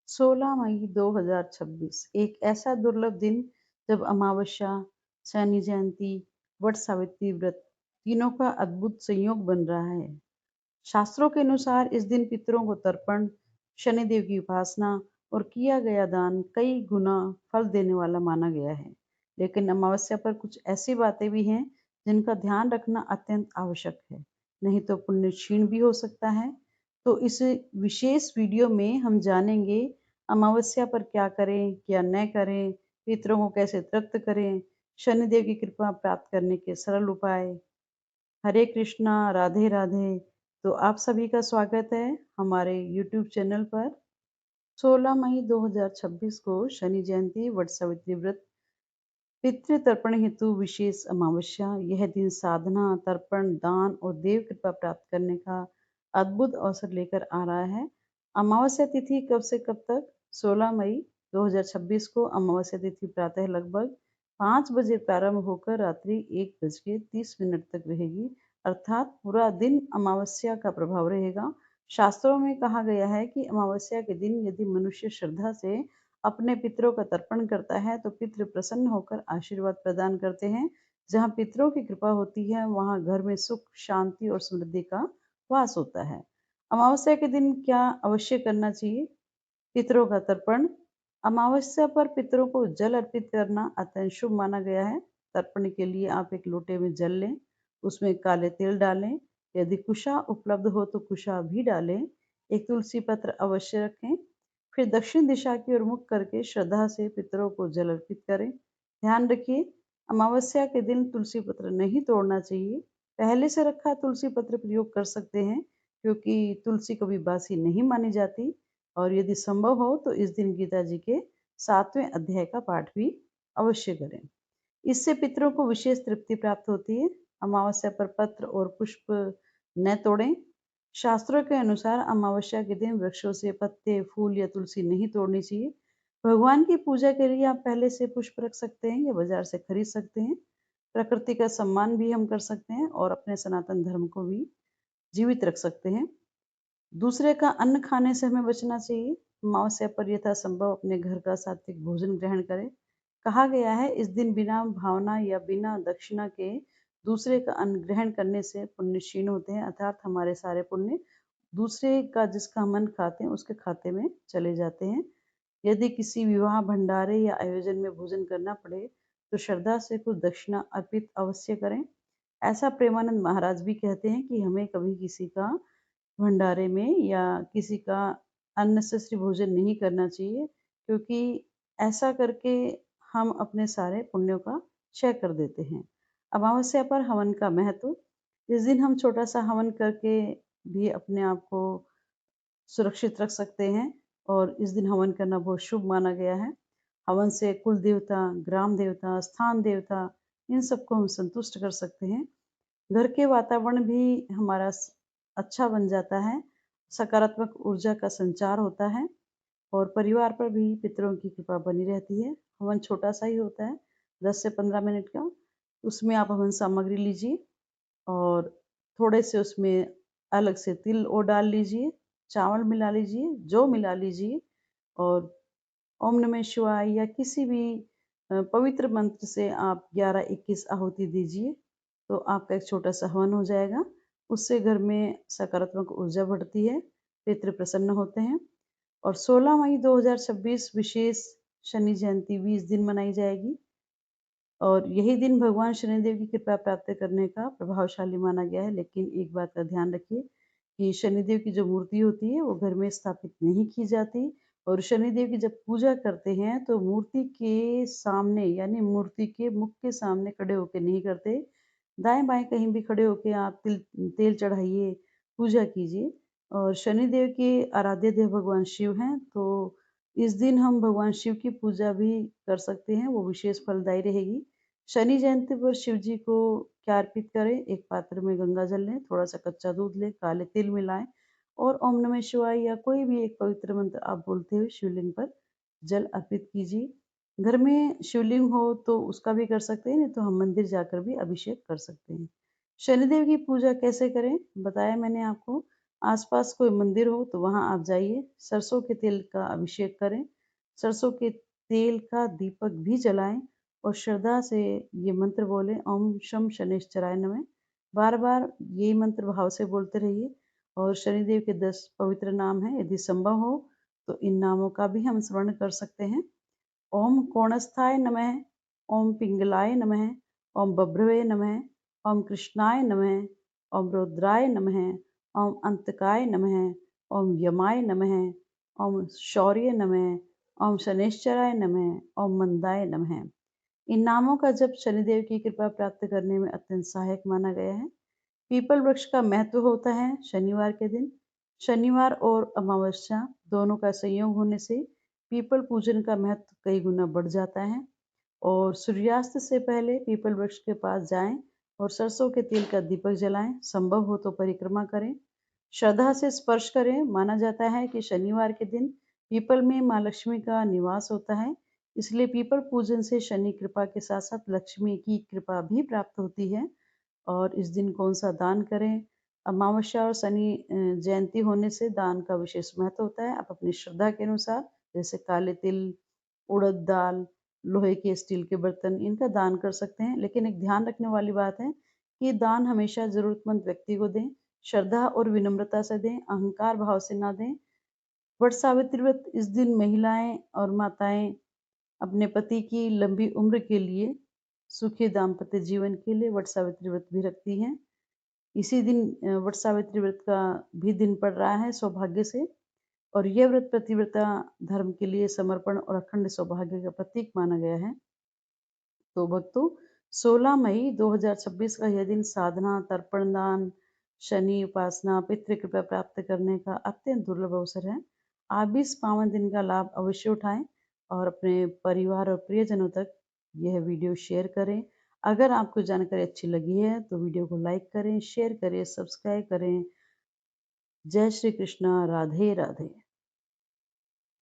16 मई 2026 एक ऐसा दुर्लभ दिन जब अमावस्या, शनि जयंती, वट सावित्री व्रत तीनों का अद्भुत संयोग बन रहा है। शास्त्रों के अनुसार इस दिन पितरों को तर्पण, शनिदेव की उपासना और किया गया दान कई गुना फल देने वाला माना गया है। लेकिन अमावस्या पर कुछ ऐसी बातें भी हैं जिनका ध्यान रखना अत्यंत आवश्यक है, नहीं तो पुण्य क्षीण भी हो सकता है। तो इस विशेष वीडियो में हम जानेंगे अमावस्या पर क्या करें, क्या न करें, पितरों को कैसे तृप्त करें, शनिदेव की कृपा प्राप्त करने के सरल उपाय। हरे कृष्णा, राधे राधे। तो आप सभी का स्वागत है हमारे यूट्यूब चैनल पर। 16 मई 2026 को शनि जयंती, वट सावित्री व्रत, पितृ तर्पण हेतु विशेष अमावस्या। यह दिन साधना, तर्पण, दान और देव कृपा प्राप्त करने का अद्भुत अवसर लेकर आ रहा है। अमावस्या तिथि कब से कब तक? 16 मई 2026 को अमावस्या तिथि प्रातः लगभग 5 बजे प्रारंभ होकर रात्रि 1 बज के 30 मिनट तक रहेगी, अर्थात पूरा दिन अमावस्या का प्रभाव रहेगा। शास्त्रों में कहा गया है कि अमावस्या के दिन यदि मनुष्य श्रद्धा से अपने पितरों का तर्पण करता है तो पितृ प्रसन्न होकर आशीर्वाद प्रदान करते हैं। जहाँ पितरों की कृपा होती है वहाँ घर में सुख, शांति और समृद्धि का वास होता है। अमावस्या के दिन क्या अवश्य करना चाहिए? पितरों का तर्पण। अमावस्या पर पितरों को जल अर्पित करना अत्यंत शुभ माना गया है। तर्पण के लिए आप एक लोटे में जल लें, उसमें काले तिल डालें, यदि कुशा उपलब्ध हो तो कुशा भी डालें। एक तुलसी पत्र अवश्य रखें, फिर दक्षिण दिशा की ओर मुख करके श्रद्धा से पितरों को जल अर्पित करें। ध्यान रखिए, अमावस्या के दिन तुलसी पत्र नहीं तोड़ना चाहिए। पहले से रखा तुलसी पत्र प्रयोग कर सकते हैं, क्योंकि तुलसी कभी बासी नहीं मानी जाती। और यदि संभव हो तो इस दिन गीता जी के 7वें अध्याय का पाठ भी अवश्य करें। इससे पितरों को विशेष तृप्ति प्राप्त होती है। अमावस्या पर पत्र और पुष्प न तोड़ें। शास्त्रों के अनुसार अमावस्या के दिन वृक्षों से पत्ते, फूल या तुलसी नहीं तोड़नी चाहिए। भगवान की पूजा के लिए आप पहले से पुष्प रख सकते हैं या बाजार से खरीद सकते हैं। प्रकृति का सम्मान भी हम कर सकते हैं और अपने सनातन धर्म को भी जीवित रख सकते हैं। दूसरे का अन्न खाने से हमें बचना चाहिए। अमावस्या पर यथासंभव अपने घर का सात्विक भोजन ग्रहण करें। कहा गया है इस दिन बिना भावना या बिना दक्षिणा के दूसरे का अन्न ग्रहण करने से पुण्य क्षीण होते हैं, अर्थात हमारे सारे पुण्य दूसरे का जिसका हम अन्न खाते हैं उसके खाते में चले जाते हैं। यदि किसी विवाह, भंडारे या आयोजन में भोजन करना पड़े तो श्रद्धा से कुछ दक्षिणा अर्पित अवश्य करें। ऐसा प्रेमानंद महाराज भी कहते हैं कि हमें कभी किसी का भंडारे में या किसी का अननेसेसरी भोजन नहीं करना चाहिए, क्योंकि ऐसा करके हम अपने सारे पुण्यों का क्षय कर देते हैं। अमावस्या पर हवन का महत्व। इस दिन हम छोटा सा हवन करके भी अपने आप को सुरक्षित रख सकते हैं और इस दिन हवन करना बहुत शुभ माना गया है। हवन से कुल देवता, ग्राम देवता, स्थान देवता, इन सबको हम संतुष्ट कर सकते हैं। घर के वातावरण भी हमारा अच्छा बन जाता है, सकारात्मक ऊर्जा का संचार होता है और परिवार पर भी पितरों की कृपा बनी रहती है। हवन छोटा सा ही होता है, 10 से 15 मिनट का। उसमें आप हवन सामग्री लीजिए और थोड़े से उसमें अलग से तिल और डाल लीजिए, चावल मिला लीजिए, जौ मिला लीजिए और ओम नमः शिवाय या किसी भी पवित्र मंत्र से आप 11-21 आहुति दीजिए, तो आपका एक छोटा सा हवन हो जाएगा। उससे घर में सकारात्मक ऊर्जा बढ़ती है, पितृ प्रसन्न होते हैं। और 16 मई 2026 विशेष शनि जयंती 20 दिन मनाई जाएगी और यही दिन भगवान शनिदेव की कृपा प्राप्त करने का प्रभावशाली माना गया है। लेकिन एक बात का ध्यान रखिए कि शनिदेव की जो मूर्ति होती है वो घर में स्थापित नहीं की जाती और शनिदेव की जब पूजा करते हैं तो मूर्ति के सामने यानी मूर्ति के मुख के सामने खड़े होकर नहीं करते। दाएं बाएं कहीं भी खड़े होकर आप तेल चढ़ाइए, पूजा कीजिए। और शनिदेव के आराध्य देव भगवान शिव हैं, तो इस दिन हम भगवान शिव की पूजा भी कर सकते हैं, वो विशेष फलदायी रहेगी। शनि जयंती पर शिव जी को क्या अर्पित करें? एक पात्र में गंगा जल लें, थोड़ा सा कच्चा दूध लें, काले तिल मिलाएं और ओम नमः शिवाय या कोई भी एक पवित्र मंत्र आप बोलते हुए शिवलिंग पर जल अर्पित कीजिए। घर में शिवलिंग हो तो उसका भी कर सकते हैं, नहीं तो हम मंदिर जाकर भी अभिषेक कर सकते हैं। शनिदेव की पूजा कैसे करें बताया मैंने आपको। आसपास कोई मंदिर हो तो वहां आप जाइए, सरसों के तेल का अभिषेक करें, सरसों के तेल का दीपक भी जलाएं और श्रद्धा से ये मंत्र बोलें, ओम शम शनिश्चराय नमः। बार बार ये मंत्र भाव से बोलते रहिए। और शनिदेव के 10 पवित्र नाम हैं, यदि संभव हो तो इन नामों का भी हम स्मरण कर सकते हैं। ओम कोणस्थाय नमः, ओम पिंगलाय नमः, ओम बभ्रवे नमः, ओम कृष्णाय नमः, ओम रुद्राय नमः, ओम अंतकाय नमः, ओम यमाय नमः, ओम शौर्य नमः, ओम शनैश्चराय नमः, ओम मंदाय नमः। इन नामों का जप शनिदेव की कृपा प्राप्त करने में अत्यंत सहायक माना गया है। पीपल वृक्ष का महत्व होता है शनिवार के दिन। शनिवार और अमावस्या दोनों का संयोग होने से पीपल पूजन का महत्व कई गुना बढ़ जाता है। और सूर्यास्त से पहले पीपल वृक्ष के पास जाएं और सरसों के तेल का दीपक जलाएं। संभव हो तो परिक्रमा करें, श्रद्धा से स्पर्श करें। माना जाता है कि शनिवार के दिन पीपल में माँ लक्ष्मी का निवास होता है, इसलिए पीपल पूजन से शनि कृपा के साथ साथ लक्ष्मी की कृपा भी प्राप्त होती है। और इस दिन कौन सा दान करें? अमावस्या और शनि जयंती होने से दान का विशेष महत्व होता है। आप अपनी श्रद्धा के अनुसार, जैसे काले तिल, उड़द दाल, लोहे के स्टील के बर्तन, इनका दान कर सकते हैं। लेकिन एक ध्यान रखने वाली बात है कि दान हमेशा जरूरतमंद व्यक्ति को दें, श्रद्धा और विनम्रता से दें, अहंकार भाव से ना दें। वट सावित्री व्रत इस दिन महिलाएं और माताएं अपने पति की लंबी उम्र के लिए, सुखी दाम्पत्य जीवन के लिए वट सावित्री व्रत भी रखती हैं। इसी दिन वट सावित्री व्रत का भी दिन पड़ रहा है सौभाग्य से। और यह व्रत पतिव्रता धर्म के लिए समर्पण और अखंड सौभाग्य का प्रतीक माना गया है। तो भक्तों, 16 मई 2026 का यह दिन साधना, तर्पण दान, शनि उपासना, पितृ कृपा प्राप्त करने का अत्यंत दुर्लभ अवसर है। आप भी इस पावन दिन का लाभ अवश्य उठाएं और अपने परिवार और प्रियजनों तक यह वीडियो शेयर करें। अगर आपको जानकारी अच्छी लगी है तो वीडियो को लाइक करें, शेयर करें, सब्सक्राइब करें। जय श्री कृष्णा, राधे राधे।